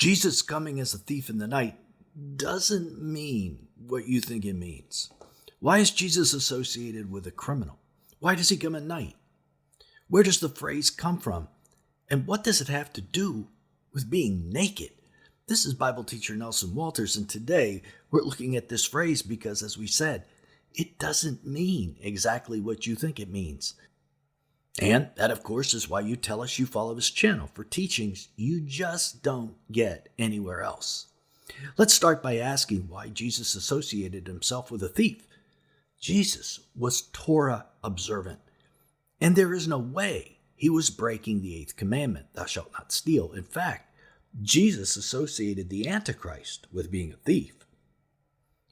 Jesus coming as a thief in the night doesn't mean what you think it means. Why is Jesus associated with a criminal? Why does he come at night? Where does the phrase come from? And what does it have to do with being naked? This is Bible teacher Nelson Walters, and today we're looking at this phrase because, as we said, it doesn't mean exactly what you think it means. And that, of course, is why you tell us you follow his channel for teachings you just don't get anywhere else. Let's start by asking why Jesus associated himself with a thief. Jesus was Torah observant, and there is no way he was breaking the 8th commandment, thou shalt not steal. In fact, Jesus associated the Antichrist with being a thief.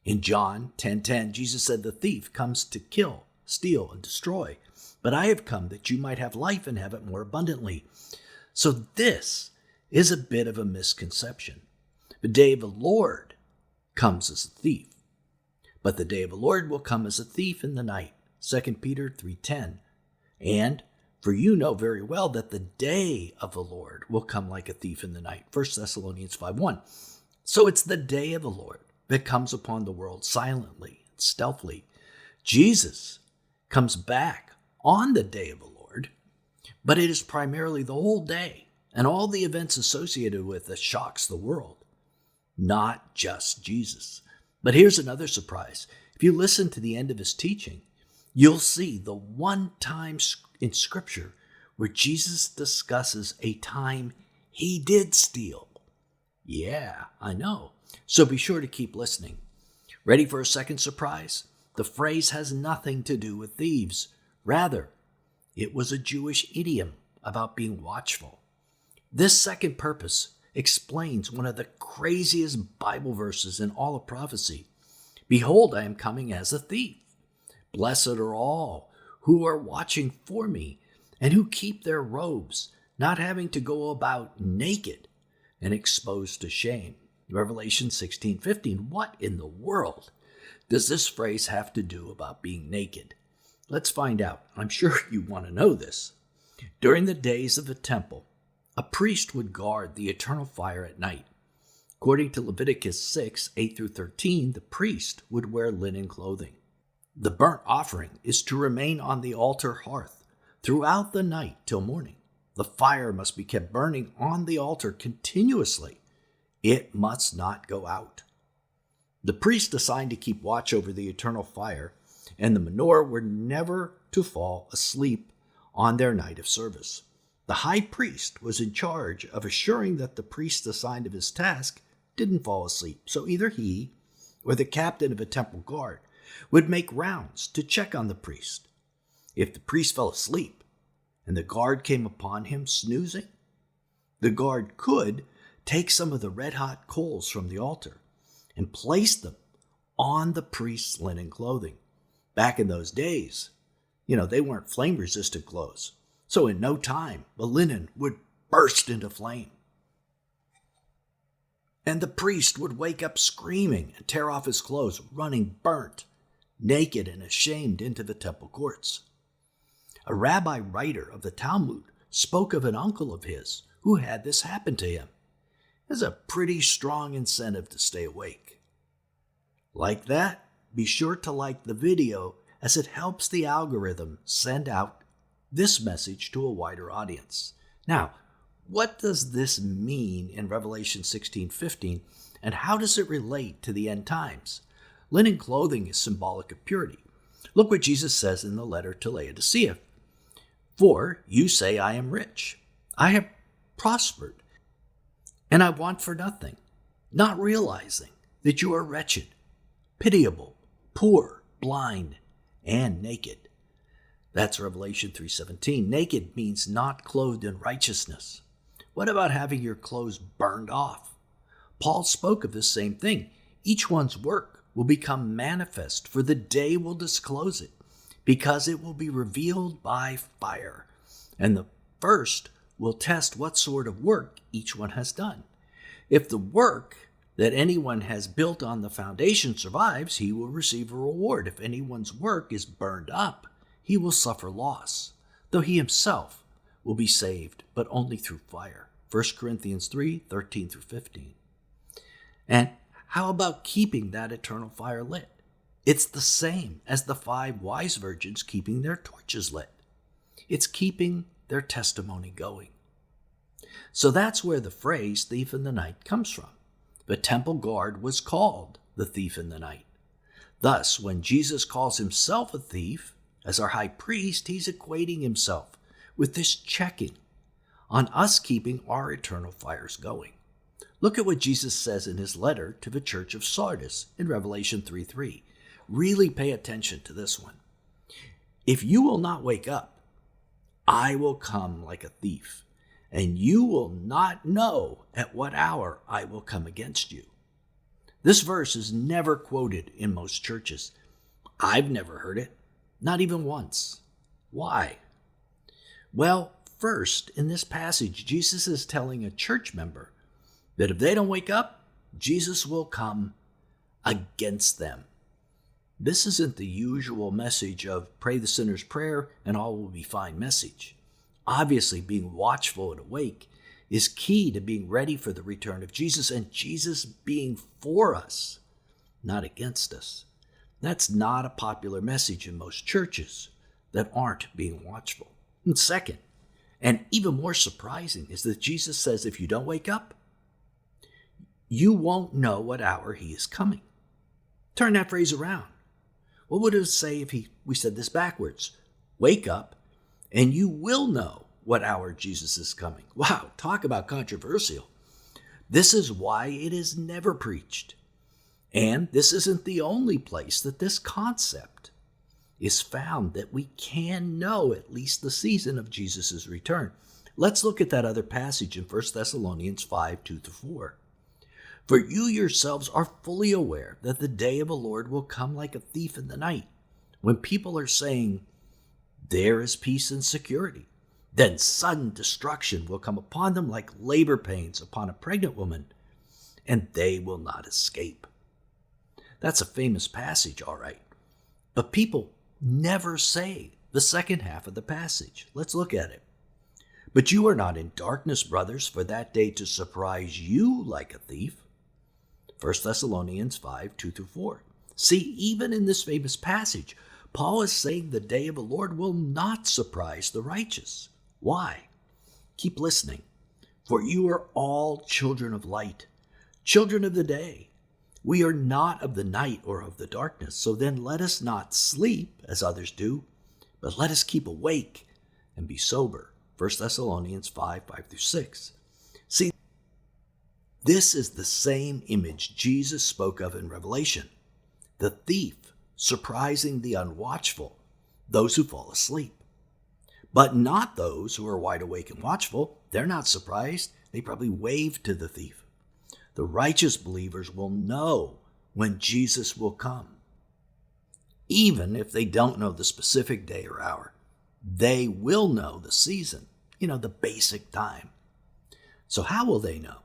In John 10:10, Jesus said, the thief comes to kill, steal, and destroy. But I have come that you might have life and have it more abundantly. So this is a bit of a misconception. The day of the Lord comes as a thief. But the day of the Lord will come as a thief in the night. 2 Peter 3:10. And for you know very well that the day of the Lord will come like a thief in the night. 1 Thessalonians 5:1. So it's the day of the Lord that comes upon the world silently and stealthily. Jesus comes back on the day of the Lord, but it is primarily the whole day and all the events associated with that shocks the world, not just Jesus. But here's another surprise. If you listen to the end of his teaching, you'll see the one time in Scripture where Jesus discusses a time he did steal. Yeah, I know. So be sure to keep listening. Ready for a second surprise? The phrase has nothing to do with thieves. Rather, it was a Jewish idiom about being watchful. This second purpose explains one of the craziest Bible verses in all of prophecy. Behold, I am coming as a thief. Blessed are all who are watching for me and who keep their robes, not having to go about naked and exposed to shame. Revelation 16:15. What in the world does this phrase have to do about being naked? Let's find out. I'm sure you want to know this. During the days of the temple, a priest would guard the eternal fire at night. According to Leviticus 6:8-13, the priest would wear linen clothing. The burnt offering is to remain on the altar hearth throughout the night till morning. The fire must be kept burning on the altar continuously. It must not go out. The priest assigned to keep watch over the eternal fire and the menorah were never to fall asleep on their night of service. The high priest was in charge of assuring that the priest assigned to his task didn't fall asleep, so either he or the captain of a temple guard would make rounds to check on the priest. If the priest fell asleep and the guard came upon him snoozing, the guard could take some of the red-hot coals from the altar and place them on the priest's linen clothing. Back in those days, they weren't flame-resistant clothes. So in no time, the linen would burst into flame. And the priest would wake up screaming and tear off his clothes, running burnt, naked and ashamed into the temple courts. A rabbi writer of the Talmud spoke of an uncle of his who had this happen to him. There's a pretty strong incentive to stay awake. Like that? Be sure to like the video as it helps the algorithm send out this message to a wider audience. Now, what does this mean in Revelation 16:15, and how does it relate to the end times? Linen clothing is symbolic of purity. Look what Jesus says in the letter to Laodicea. For you say, I am rich, I have prospered, and I want for nothing, not realizing that you are wretched, pitiable, poor, blind, and naked. That's Revelation 3:17. Naked means not clothed in righteousness. What about having your clothes burned off? Paul spoke of this same thing. Each one's work will become manifest, for the day will disclose it, because it will be revealed by fire. And the first will test what sort of work each one has done. If the work that anyone has built on the foundation survives, he will receive a reward. If anyone's work is burned up, he will suffer loss, though he himself will be saved, but only through fire. 1 Corinthians 3:13 through 15. And how about keeping that eternal fire lit? It's the same as the 5 wise virgins keeping their torches lit. It's keeping their testimony going. So that's where the phrase thief in the night comes from. The temple guard was called the thief in the night. Thus, when Jesus calls himself a thief, as our high priest, he's equating himself with this checking on us keeping our eternal fires going. Look at what Jesus says in his letter to the church of Sardis in Revelation 3:3. Really pay attention to this one. If you will not wake up, I will come like a thief, and you will not know at what hour I will come against you. This verse is never quoted in most churches. I've never heard it, not even once. Why? Well, first, in this passage, Jesus is telling a church member that if they don't wake up, Jesus will come against them. This isn't the usual message of pray the sinner's prayer and all will be fine message. Obviously, being watchful and awake is key to being ready for the return of Jesus and Jesus being for us, not against us. That's not a popular message in most churches that aren't being watchful. And second, and even more surprising, is that Jesus says if you don't wake up, you won't know what hour he is coming. Turn that phrase around. What would it say if we said this backwards? Wake up, and you will know what hour Jesus is coming. Wow, talk about controversial. This is why it is never preached. And this isn't the only place that this concept is found, that we can know at least the season of Jesus' return. Let's look at that other passage in 1 Thessalonians 5:2-4. For you yourselves are fully aware that the day of the Lord will come like a thief in the night, when people are saying, there is peace and security. Then sudden destruction will come upon them like labor pains upon a pregnant woman, and they will not escape. That's a famous passage, all right. But people never say the second half of the passage. Let's look at it. But you are not in darkness, brothers, for that day to surprise you like a thief. 1 Thessalonians 5:2-4. See, even in this famous passage, Paul is saying the day of the Lord will not surprise the righteous. Why? Keep listening. For you are all children of light, children of the day. We are not of the night or of the darkness. So then let us not sleep as others do, but let us keep awake and be sober. 1 Thessalonians 5:5-6. See, this is the same image Jesus spoke of in Revelation. The thief surprising the unwatchful, those who fall asleep. But not those who are wide awake and watchful. They're not surprised. They probably wave to the thief. The righteous believers will know when Jesus will come. Even if they don't know the specific day or hour, they will know the season, the basic time. So how will they know?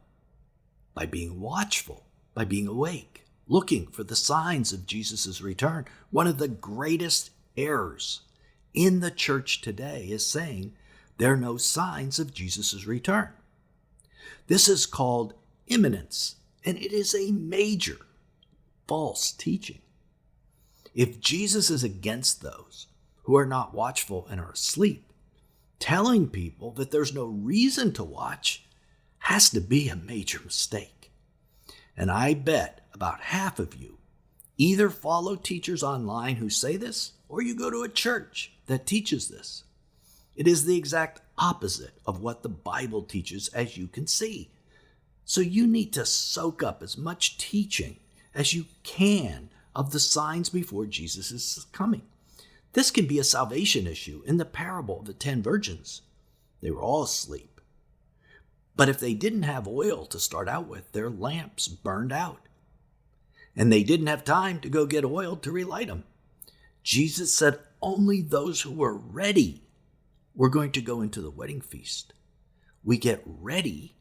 By being watchful, by being awake, looking for the signs of Jesus' return. One of the greatest errors in the church today is saying there are no signs of Jesus' return. This is called imminence, and it is a major false teaching. If Jesus is against those who are not watchful and are asleep, telling people that there's no reason to watch has to be a major mistake. And I bet about half of you either follow teachers online who say this, or you go to a church that teaches this. It is the exact opposite of what the Bible teaches, as you can see. So you need to soak up as much teaching as you can of the signs before Jesus is coming. This can be a salvation issue in the parable of the 10 virgins. They were all asleep. But if they didn't have oil to start out with, their lamps burned out. And they didn't have time to go get oil to relight them. Jesus said only those who were ready were going to go into the wedding feast. We get ready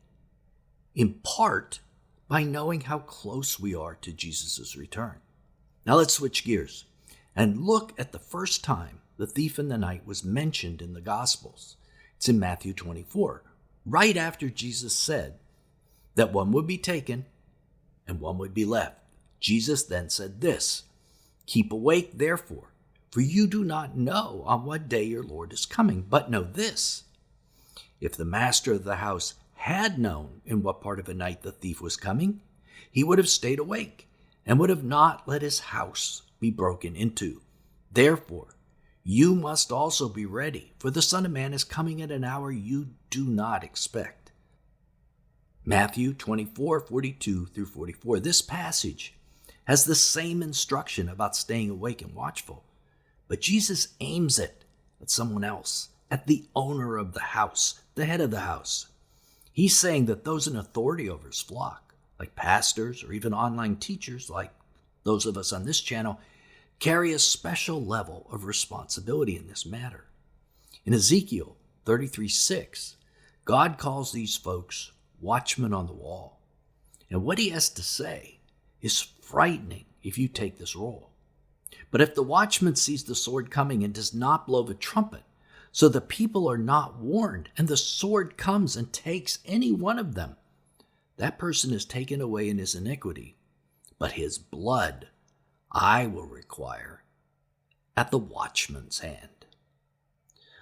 in part by knowing how close we are to Jesus' return. Now let's switch gears and look at the first time the thief in the night was mentioned in the Gospels. It's in Matthew 24. right after Jesus said that one would be taken and one would be left. Jesus then said this, "Keep awake, therefore, for you do not know on what day your Lord is coming. But know this, if the master of the house had known in what part of the night the thief was coming, he would have stayed awake and would have not let his house be broken into. Therefore, you must also be ready, for the Son of Man is coming at an hour you do not expect." Matthew 24:42 through 44. This passage has the same instruction about staying awake and watchful, but Jesus aims it at someone else, at the owner of the house, the head of the house. He's saying that those in authority over his flock, like pastors or even online teachers like those of us on this channel, carry a special level of responsibility in this matter. In Ezekiel 33:6, God calls these folks watchmen on the wall. And what he has to say is frightening if you take this role. But if the watchman sees the sword coming and does not blow the trumpet, so the people are not warned, and the sword comes and takes any one of them, that person is taken away in his iniquity, but his blood I will require at the watchman's hand.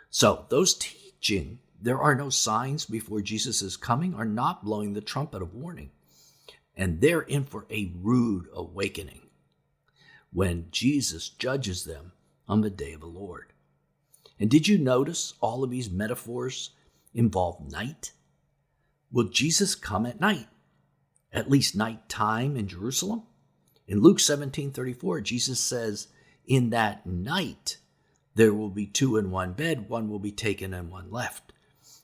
So those teaching there are no signs before Jesus is coming are not blowing the trumpet of warning, and they're in for a rude awakening when Jesus judges them on the day of the Lord. And did you notice all of these metaphors involve night? Will Jesus come at night? At least night time in Jerusalem? In Luke 17:34, Jesus says, "In that night there will be two in one bed, one will be taken and one left."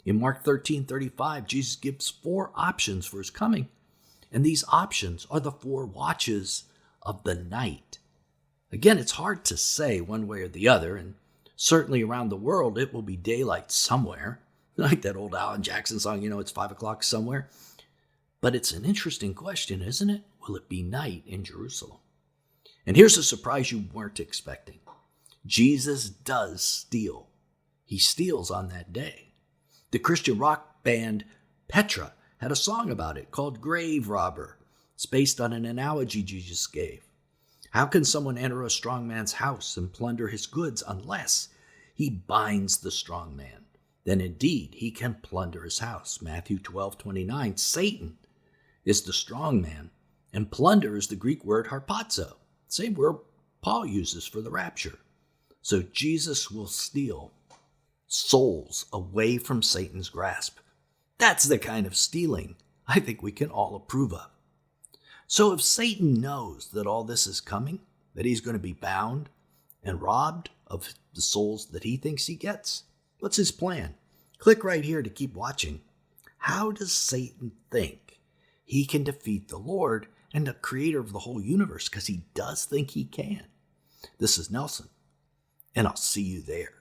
In Mark 13:35, Jesus gives 4 options for his coming, and these options are the 4 watches of the night. Again, it's hard to say one way or the other, and certainly around the world it will be daylight somewhere, like that old Alan Jackson song, it's 5 o'clock somewhere. But it's an interesting question, isn't it? Will it be night in Jerusalem? And here's a surprise you weren't expecting. Jesus does steal. He steals on that day. The Christian rock band Petra had a song about it called Grave Robber. It's based on an analogy Jesus gave. How can someone enter a strong man's house and plunder his goods unless he binds the strong man? Then indeed he can plunder his house. Matthew 12:29. Satan is the strong man, and plunder is the Greek word harpazo, same word Paul uses for the rapture. So Jesus will steal souls away from Satan's grasp. That's the kind of stealing I think we can all approve of. So if Satan knows that all this is coming, that he's going to be bound and robbed of the souls that he thinks he gets, what's his plan? Click right here to keep watching. How does Satan think he can defeat the Lord and the creator of the whole universe? Because he does think he can. This is Nelson, and I'll see you there.